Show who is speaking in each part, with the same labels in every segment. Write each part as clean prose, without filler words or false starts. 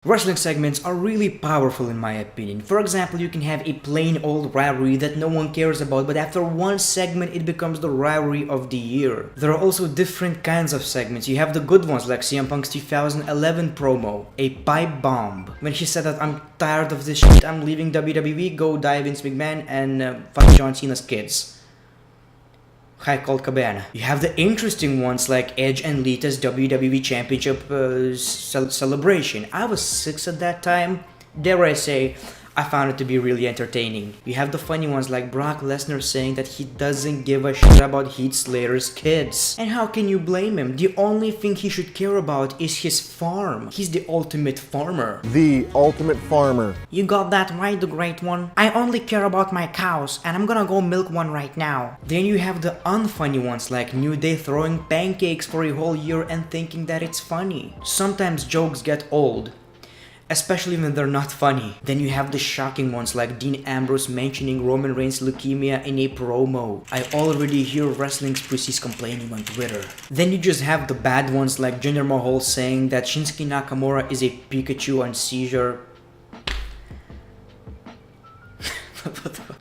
Speaker 1: Wrestling segments are really powerful in my opinion. For example, you can have a plain old rivalry that no one cares about, but after one segment it becomes the rivalry of the year. There are also different kinds of segments. You have the good ones like CM Punk's 2011 promo, a pipe bomb, when he said that I'm tired of this shit, I'm leaving WWE, go die Vince McMahon and fuck John Cena's kids. Hi, Colt Cabana. You have the interesting ones like Edge and Lita's WWE Championship celebration. I was 6 at that time. Dare I say, I found it to be really entertaining. You have the funny ones like Brock Lesnar saying that he doesn't give a shit about Heath Slater's kids. And how can you blame him? The only thing he should care about is his farm. He's the ultimate farmer.
Speaker 2: The ultimate farmer.
Speaker 3: You got that right, the great one. I only care about my cows, and I'm gonna go milk one right now.
Speaker 1: Then you have the unfunny ones like New Day throwing pancakes for a whole year and thinking that it's funny. Sometimes jokes get old, especially when they're not funny. Then you have the shocking ones like Dean Ambrose mentioning Roman Reigns' leukemia in a promo. I already hear wrestling's pussies complaining on Twitter. Then you just have the bad ones like Jinder Mahal saying that Shinsuke Nakamura is a Pikachu on seizure.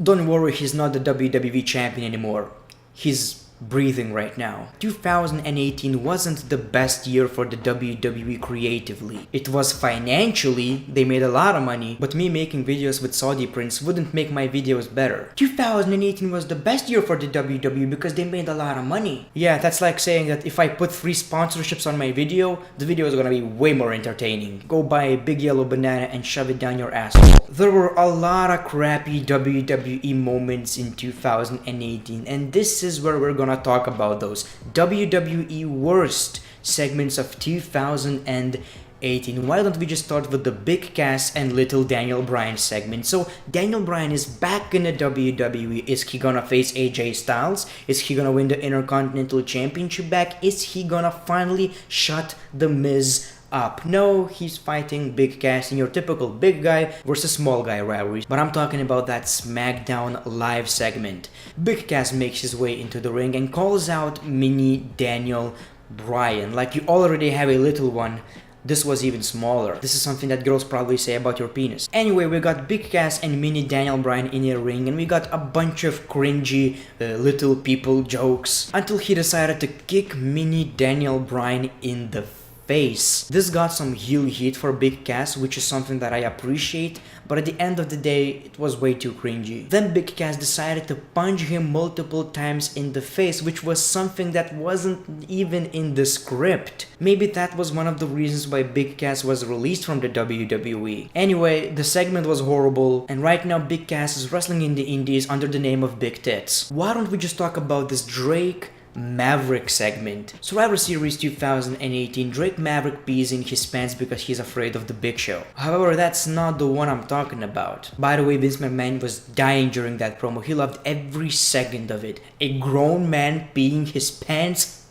Speaker 1: Don't worry, he's not the WWE champion anymore. He's breathing right now. 2018 wasn't the best year for the WWE creatively. It was financially, they made a lot of money, but me making videos with Saudi Prince wouldn't make my videos better. 2018 was the best year for the WWE because they made a lot of money. Yeah, that's like saying that if I put 3 sponsorships on my video, the video is gonna be way more entertaining. Go buy a big yellow banana and shove it down your asshole. There were a lot of crappy WWE moments in 2018, and this is where we're gonna talk about those WWE worst segments of 2018. Why don't we just start with the Big Cass and Little Daniel Bryan segment? So Daniel Bryan is back in the WWE. Is he gonna face AJ Styles? Is he gonna win the Intercontinental Championship back? Is he gonna finally shut The Miz up? No, he's fighting Big Cass in your typical big guy versus small guy rivalry. But I'm talking about that SmackDown Live segment. Big Cass makes his way into the ring and calls out Mini Daniel Bryan. Like, you already have a little one, this was even smaller. This is something that girls probably say about your penis. Anyway, we got Big Cass and Mini Daniel Bryan in a ring, and we got a bunch of cringy little people jokes until he decided to kick Mini Daniel Bryan in the face. This got some heel heat for Big Cass, which is something that I appreciate, but at the end of the day, it was way too cringy. Then Big Cass decided to punch him multiple times in the face, which was something that wasn't even in the script. Maybe that was one of the reasons why Big Cass was released from the WWE. Anyway, the segment was horrible, and right now Big Cass is wrestling in the indies under the name of Big Tits. Why don't we just talk about this Drake Maverick segment? Survivor Series 2018, Drake Maverick pees in his pants because he's afraid of the Big Show. However, that's not the one I'm talking about. By the way, Vince McMahon was dying during that promo. He loved every second of it. A grown man peeing his pants.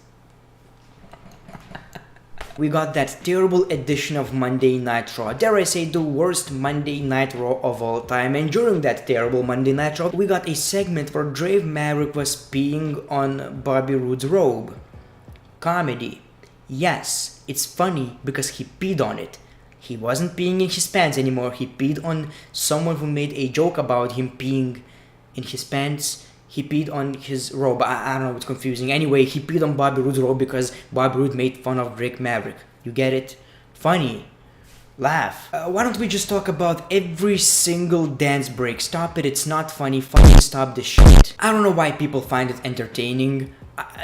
Speaker 1: We got that terrible edition of Monday Night Raw. Dare I say, the worst Monday Night Raw of all time. And during that terrible Monday Night Raw, we got a segment where Drake Maverick was peeing on Bobby Roode's robe. Comedy. Yes, it's funny because he peed on it. He wasn't peeing in his pants anymore. He peed on someone who made a joke about him peeing in his pants. He peed on his robe. I don't know, it's confusing. Anyway, he peed on Bobby Roode's robe because Bobby Roode made fun of Drake Maverick. You get it? Funny. Laugh. Why don't we just talk about every single dance break? Stop it, it's not funny. Fucking stop this shit. I don't know why people find it entertaining.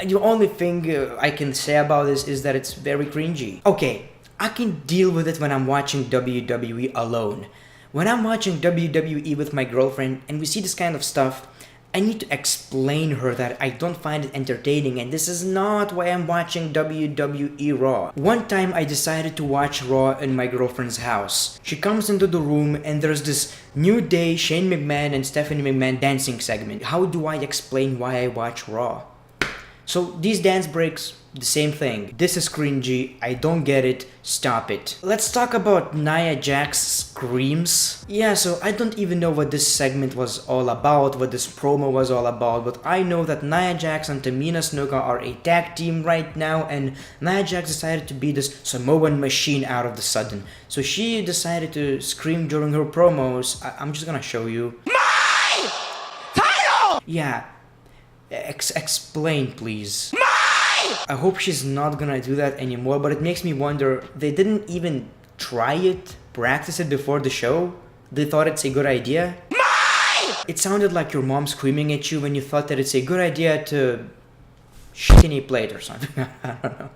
Speaker 1: The only thing I can say about this is that it's very cringy. Okay, I can deal with it when I'm watching WWE alone. When I'm watching WWE with my girlfriend and we see this kind of stuff, I need to explain her that I don't find it entertaining, and this is not why I'm watching WWE Raw. One time I decided to watch Raw in my girlfriend's house. She comes into the room and there's this New Day, Shane McMahon and Stephanie McMahon dancing segment. How do I explain why I watch Raw? So these dance breaks, the same thing. This is cringy, I don't get it, stop it. Let's talk about Nia Jax's screams. Yeah, so I don't even know what this segment was all about, what this promo was all about, but I know that Nia Jax and Tamina Snuka are a tag team right now, and Nia Jax decided to be this Samoan machine out of the sudden. So she decided to scream during her promos. I'm just gonna show you. My title! Yeah, explain please. I hope she's not gonna do that anymore, but it makes me wonder, they didn't even try it, practice it before the show? They thought it's a good idea? It sounded like your mom screaming at you when you thought that it's a good idea to shit in a plate or something. I don't know.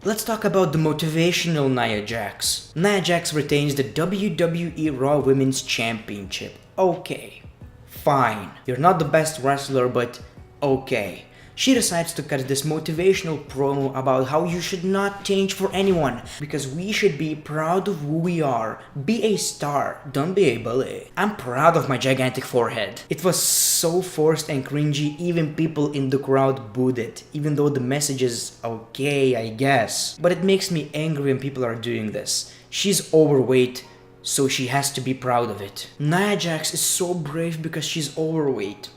Speaker 1: Let's talk about the motivational Nia Jax. Nia Jax retains the WWE Raw Women's Championship. Okay, fine. You're not the best wrestler, but okay. She decides to cut this motivational promo about how you should not change for anyone, because we should be proud of who we are. Be a star, don't be a bully. I'm proud of my gigantic forehead. It was so forced and cringy, even people in the crowd booed it, even though the message is okay, I guess. But it makes me angry when people are doing this. She's overweight, so she has to be proud of it. Nia Jax is so brave because she's overweight.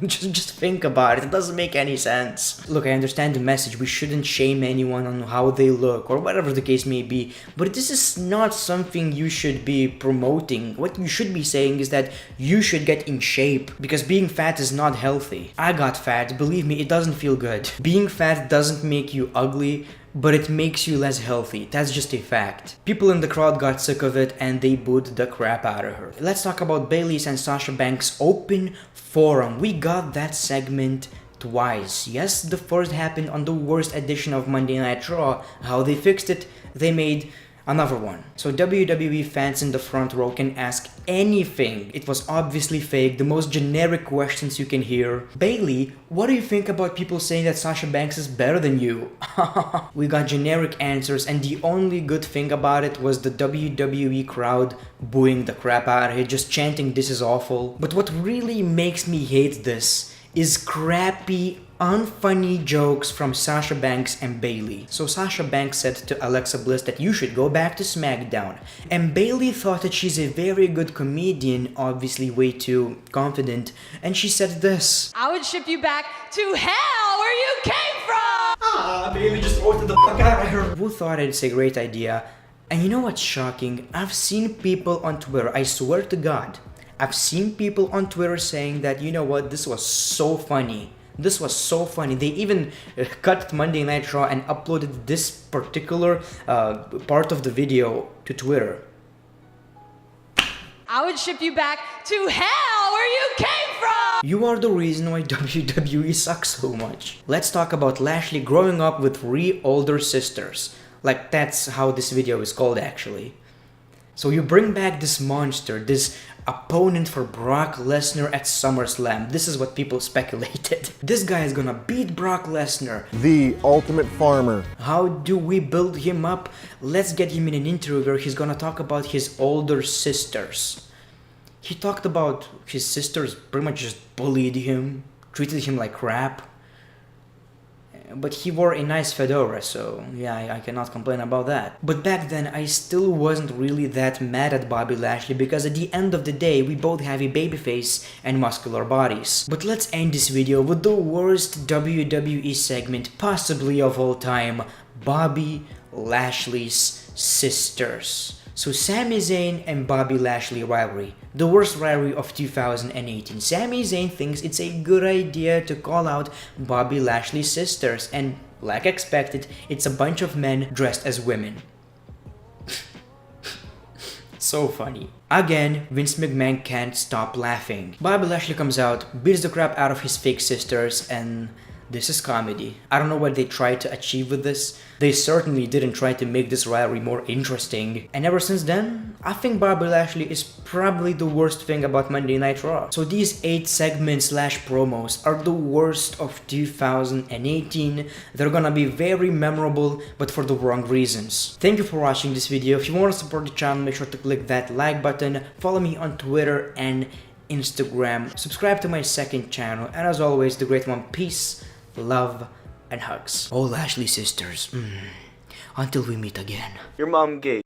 Speaker 1: Just think about it, it doesn't make any sense. Look, I understand the message, we shouldn't shame anyone on how they look or whatever the case may be, but this is not something you should be promoting. What you should be saying is that you should get in shape, because being fat is not healthy. I got fat, believe me, it doesn't feel good. Being fat doesn't make you ugly, but it makes you less healthy. That's just a fact. People in the crowd got sick of it and they booed the crap out of her. Let's talk about Bayley's and Sasha Banks' open forum. We got that segment twice. Yes, the first happened on the worst edition of Monday Night Raw. How they fixed it, they made another one. So WWE fans in the front row can ask anything. It was obviously fake, the most generic questions you can hear. Bayley, what do you think about people saying that Sasha Banks is better than you? We got generic answers, and the only good thing about it was the WWE crowd booing the crap out of it, just chanting this is awful. But what really makes me hate this is crappy, unfunny jokes from Sasha Banks and Bayley. So Sasha Banks said to Alexa Bliss that you should go back to SmackDown, and Bayley thought that she's a very good comedian, obviously way too confident, and she said this.
Speaker 4: I would ship you back to hell where you came from!
Speaker 1: Bayley just ordered the fuck out of her. Who thought it's a great idea? And you know what's shocking? I've seen people on Twitter, I swear to God, I've seen people on Twitter saying that, you know what, this was so funny. This was so funny. They even cut Monday Night Raw and uploaded this particular part of the video to Twitter.
Speaker 4: I would ship you back to hell where you came from!
Speaker 1: You are the reason why WWE sucks so much. Let's talk about Lashley growing up with 3 older sisters. Like, that's how this video is called actually. So you bring back this monster, this opponent for Brock Lesnar at SummerSlam. This is what people speculated. This guy is gonna beat Brock Lesnar.
Speaker 2: The ultimate farmer.
Speaker 1: How do we build him up? Let's get him in an interview where he's gonna talk about his older sisters. He talked about his sisters pretty much just bullied him, treated him like crap. But he wore a nice fedora, so yeah, I cannot complain about that. But back then, I still wasn't really that mad at Bobby Lashley, because at the end of the day, we both have a babyface and muscular bodies. But let's end this video with the worst WWE segment possibly of all time, Bobby Lashley's sisters. So Sami Zayn and Bobby Lashley rivalry, the worst rivalry of 2018. Sami Zayn thinks it's a good idea to call out Bobby Lashley's sisters, and like expected, it's a bunch of men dressed as women. So funny. Again, Vince McMahon can't stop laughing. Bobby Lashley comes out, beats the crap out of his fake sisters, and this is comedy. I don't know what they tried to achieve with this. They certainly didn't try to make this rivalry more interesting. And ever since then, I think Bobby Lashley is probably the worst thing about Monday Night Raw. So these 8 segments / promos are the worst of 2018. They're gonna be very memorable, but for the wrong reasons. Thank you for watching this video. If you want to support the channel, make sure to click that like button. Follow me on Twitter and Instagram. Subscribe to my second channel. And as always, the great one, peace love, and hugs. Oh, Lashley sisters. Until we meet again.
Speaker 5: Your mom gay.